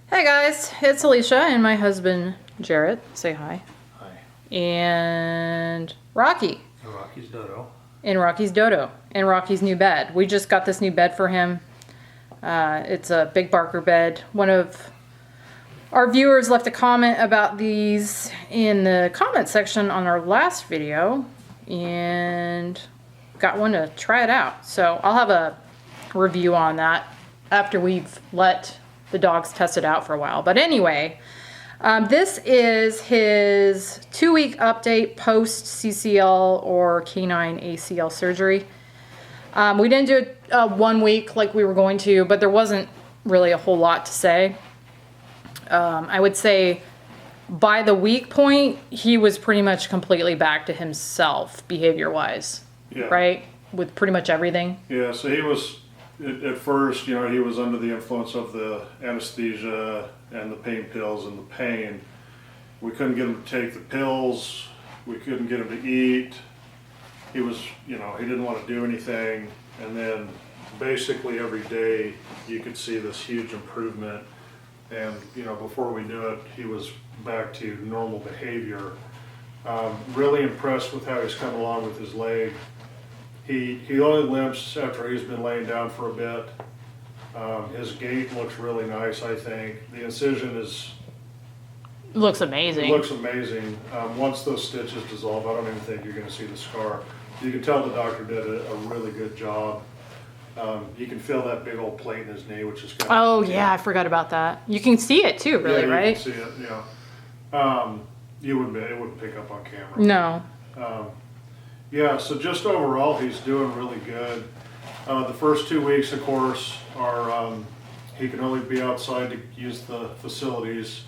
Hey guys, it's Alicia and my husband Jarrett. Say hi. Hi. And Rocky. And Rocky's Dodo. And Rocky's Dodo. And Rocky's new bed. We just got this new bed for him. It's a big Barker bed. One of our viewers left a comment about these in the comment section on our last video. And got one to try it out. So I'll have a review on that after we've let the dogs test it out for a while. But anyway, this is his 2-week update post CCL or Canine ACL surgery. We didn't do it 1 week like we were going to, but there wasn't really a whole lot to say. I would say by the week point, he was pretty much completely back to himself behavior-wise, right? With pretty much everything. Yeah, so he was, at first, he was under the influence of the anesthesia and the pain pills and the pain. We couldn't get him to take the pills. We couldn't get him to eat. He was, he didn't want to do anything. And then basically every day you could see this huge improvement. And, before we knew it, he was back to normal behavior. Really impressed with how he's come along with his leg. He only limps after he's been laying down for a bit. His gait looks really nice, I think. The incision Looks amazing. It looks amazing. Once those stitches dissolve, I don't even think you're going to see the scar. You can tell the doctor did a really good job. You can feel that big old plate in his knee, which is kind of... Oh, yeah, I forgot about that. You can see it too, really, right? You can see it, yeah. It wouldn't pick up on camera. No. Yeah, so just overall, he's doing really good. The first 2 weeks, of course, are he can only be outside to use the facilities,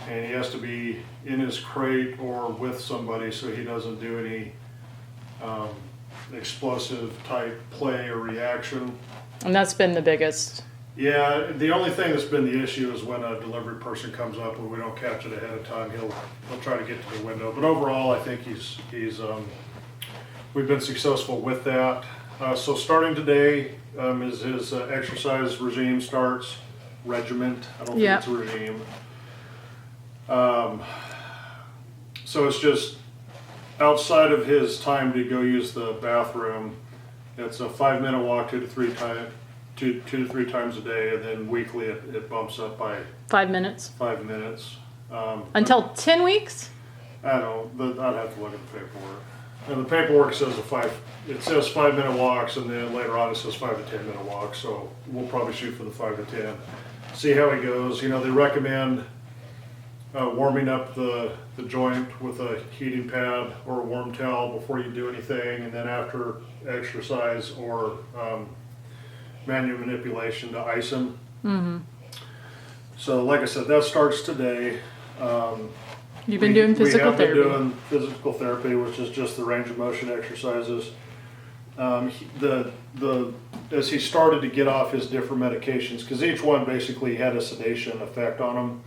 and he has to be in his crate or with somebody so he doesn't do any explosive type play or reaction. And that's been the biggest. Yeah, the only thing that's been the issue is when a delivery person comes up and we don't catch it ahead of time, he'll try to get to the window. But overall, I think we've been successful with that. So starting today is his exercise regime starts. Regiment, I don't think it's a regime. So it's just outside of his time to go use the bathroom. It's a 5-minute walk 2 to 3 times a day, and then weekly it bumps up by 5 minutes. 5 minutes. Until 10 weeks? I don't know, I'd have to look at the paperwork. And the paperwork says it says 5-minute walks, and then later on it says 5 to 10 minute walks. So we'll probably shoot for the 5 to 10. See how he goes. They recommend warming up the joint with a heating pad or a warm towel before you do anything, and then after exercise or manual manipulation to ice him. Mm-hmm. So like I said, that starts today. You've been doing physical therapy. We have been doing physical therapy, which is just the range of motion exercises. As he started to get off his different medications, because each one basically had a sedation effect on him,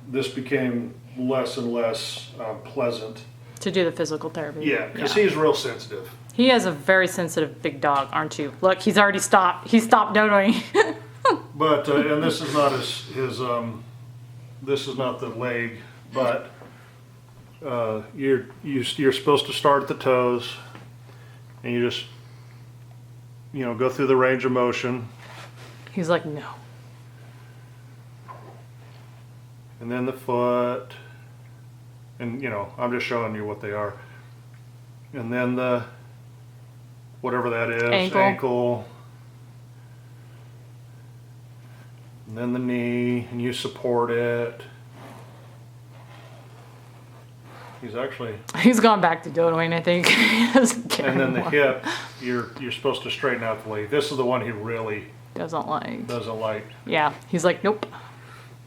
this became less and less pleasant. To do the physical therapy. Yeah, because he's real sensitive. He has a very sensitive big dog, aren't you? Look, he's already stopped. He stopped dodoing. But, and this is not this is not the leg, but you're supposed to start at the toes, and you just, go through the range of motion. He's like, no. And then the foot, and I'm just showing you what they are. And then the, whatever that is, ankle. And then the knee, and you support it. He's gone back to dodoing, I think. He doesn't care and then anymore. The hip, you're supposed to straighten out the leg. This is the one he really doesn't like. Yeah, he's like, nope.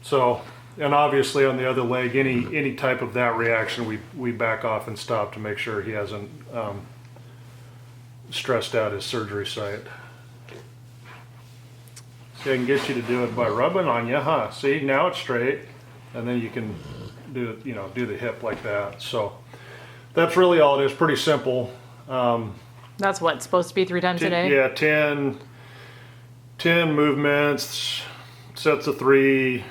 So, and obviously on the other leg, any type of that reaction, we back off and stop to make sure he hasn't stressed out his surgery site. See, I can get you to do it by rubbing on you, huh? See, now it's straight, and then you can do the hip like that. So that's really all it is. Pretty simple. That's what, supposed to be 3 times a day? Yeah, 10 movements, sets of 3,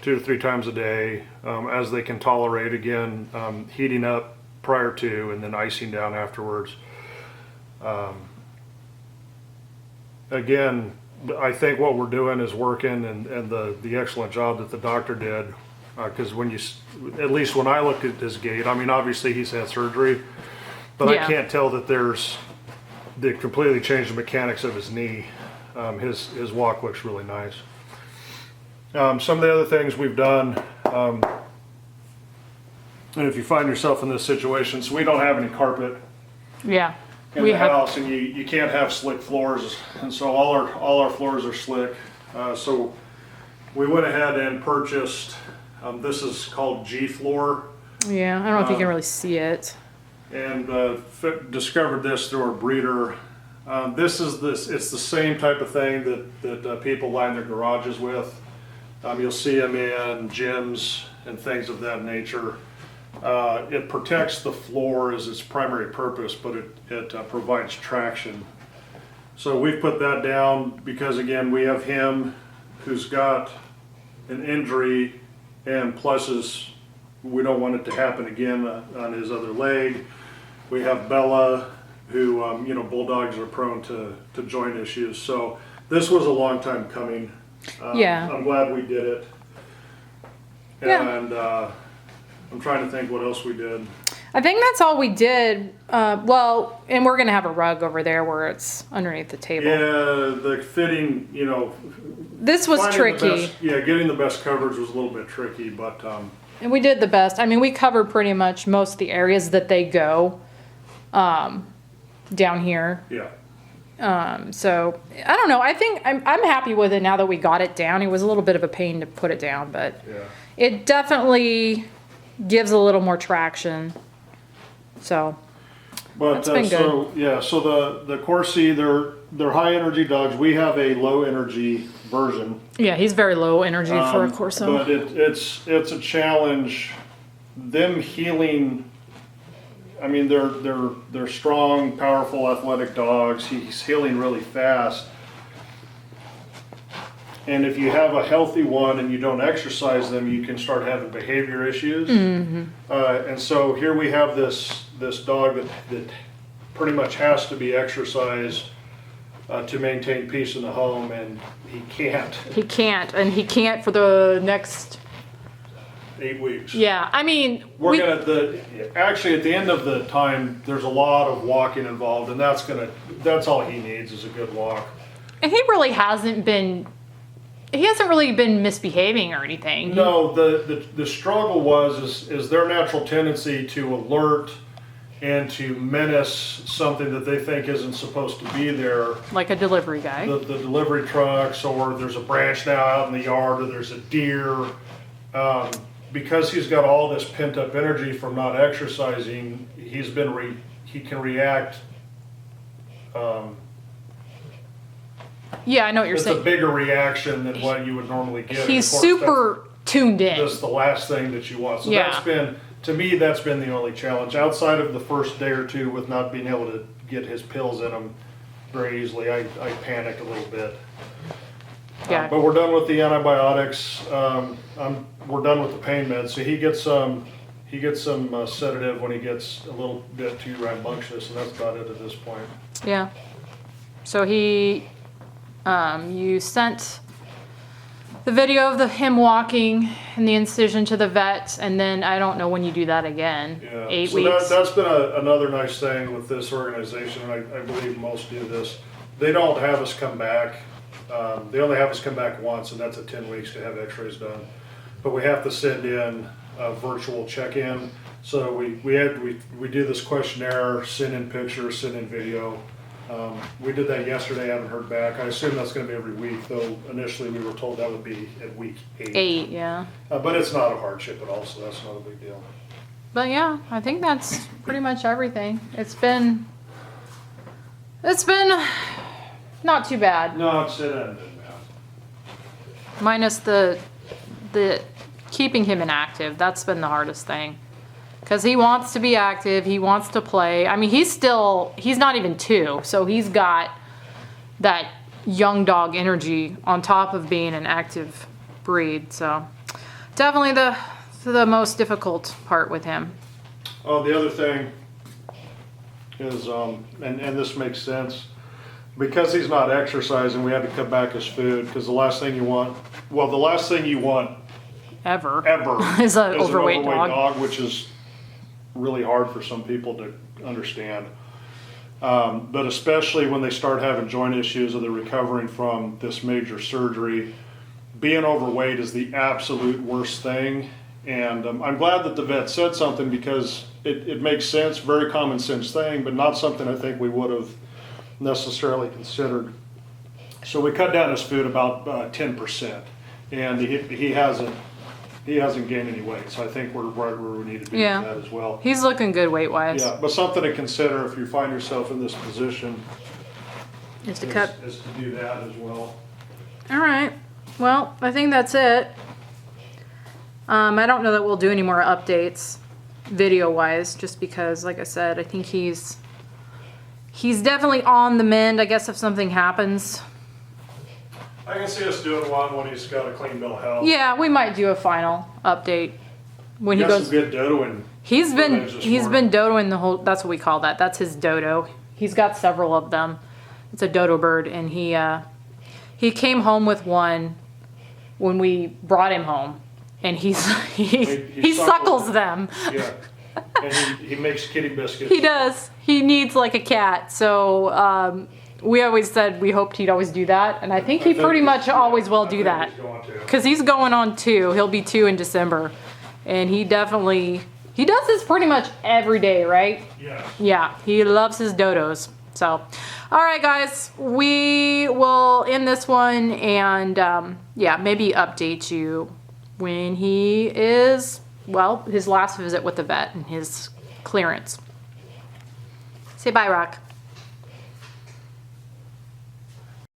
2 to 3 times a day, as they can tolerate. Again, heating up prior to and then icing down afterwards. Again, I think what we're doing is working, and the excellent job that the doctor did. Because when you, at least when I looked at his gait, I mean, obviously he's had surgery, but Yeah. I can't tell that they completely changed the mechanics of his knee. His walk looks really nice. Some of the other things we've done, and if you find yourself in this situation, so we don't have any carpet Yeah. in the house, and you can't have slick floors, and so all our floors are slick. So we went ahead and purchased, this is called G Floor, Yeah, I don't know if you can really see it. and discovered this through our breeder. It's the same type of thing that people line their garages with. You'll see them in gyms and things of that nature. It protects the floor as its primary purpose, but it provides traction. So we've put that down because, again, we have him who's got an injury, and plus we don't want it to happen again on his other leg. We have Bella, who, bulldogs are prone to joint issues. So this was a long time coming. Yeah. I'm glad we did it. Yeah. And I'm trying to think what else we did. I think that's all we did. Well, and we're going to have a rug over there where it's underneath the table. Yeah, the fitting, This was finding the tricky. best- getting the best coverage was a little bit tricky, but And we did the best. I mean, we covered pretty much most of the areas that they go down here. yeah. So I don't know. I think I'm happy with it now that we got it down. It was a little bit of a pain to put it down, but Yeah. it definitely gives a little more traction. So But That's been so the Corsi, they're high energy dogs. We have a low energy version. yeah, he's very low energy for a Corso. But it's a challenge. Them healing. I mean, they're strong, powerful, athletic dogs. He's healing really fast. And if you have a healthy one and you don't exercise them, you can start having behavior issues. And so here we have this dog that pretty much has to be exercised to maintain peace in the home, and he can't. He can't, and he can't for the next. 8 weeks. Yeah, I mean, We're actually at the end of the time, there's a lot of walking involved, and that's all he needs is a good walk. and he really hasn't been. He hasn't really been misbehaving or anything. No, the struggle is their natural tendency to alert and to menace something that they think isn't supposed to be there. Like a delivery guy. The delivery trucks, or there's a branch now out in the yard, or there's a deer. Because he's got all this pent up energy from not exercising, he can react. Yeah, I know what you're It's a saying. bigger reaction than what you would normally get. He's Of course, super tuned in. That's the last thing that you want. So Yeah. to me, that's been the only challenge. Outside of the first day or two with not being able to get his pills in him very easily, I panicked a little bit. Yeah. But we're done with the antibiotics. We're done with the pain meds. So he gets some sedative when he gets a little bit too rambunctious, and that's about it at this point. Yeah. So you sent the video of him walking and the incision to the vet, and then I don't know when you do that again. Yeah. 8 So weeks. that's been another nice thing with this organization, and I believe most do this. They don't have us come back. They only have us come back once, and that's at 10 weeks to have x-rays done. But we have to send in a virtual check-in. So we do this questionnaire, send in pictures, send in video. We did that yesterday, haven't heard back. I assume that's gonna be every week, though initially we were told that would be at week 8. 8, yeah. But it's not a hardship at all, so that's not a big deal. But yeah, I think that's pretty much everything. It's been not too bad. No, it ended, man. Minus the keeping him inactive. That's been the hardest thing. Because he wants to be active, he wants to play. I mean, he's not even 2, so he's got that young dog energy on top of being an active breed. So definitely the most difficult part with him. Oh, the other thing is, and this makes sense, because he's not exercising, we had to cut back his food, because the last thing you want Ever is an an overweight dog. which is really hard for some people to understand. But especially when they start having joint issues or they're recovering from this major surgery, being overweight is the absolute worst thing. And I'm glad that the vet said something, because it makes sense, very common sense thing, but not something I think we would have necessarily considered. So we cut down his food about 10%, and he hasn't gained any weight. So I think we're right where we need to be Yeah. with that as well. He's looking good weight-wise. Yeah, but something to consider if you find yourself in this position Is to cut. is to do that as well. All right. Well, I think that's it. I don't know that we'll do any more updates video-wise, just because, like I said, I think he's definitely on the mend. I guess if something happens. I can see us doing one when he's got a clean bill of health. Yeah, we might do a final update when he Got goes. some good dodoing. He's been footage this been morning. dodoing the whole. That's what we call that. That's his dodo. He's got several of them. It's a dodo bird, and he came home with one when we brought him home, and he suckles them. Yeah, and he makes kitty biscuits. He does. He needs like a cat. So we always said we hoped he'd always do that, and I think he pretty much always will do that. Because he's going on 2. He'll be 2 in December. And he does this pretty much every day, right? Yeah. Yeah, he loves his dodos. So, all right, guys, we will end this one and, yeah, maybe update you when he is, well, his last visit with the vet and his clearance. Say bye, Rock.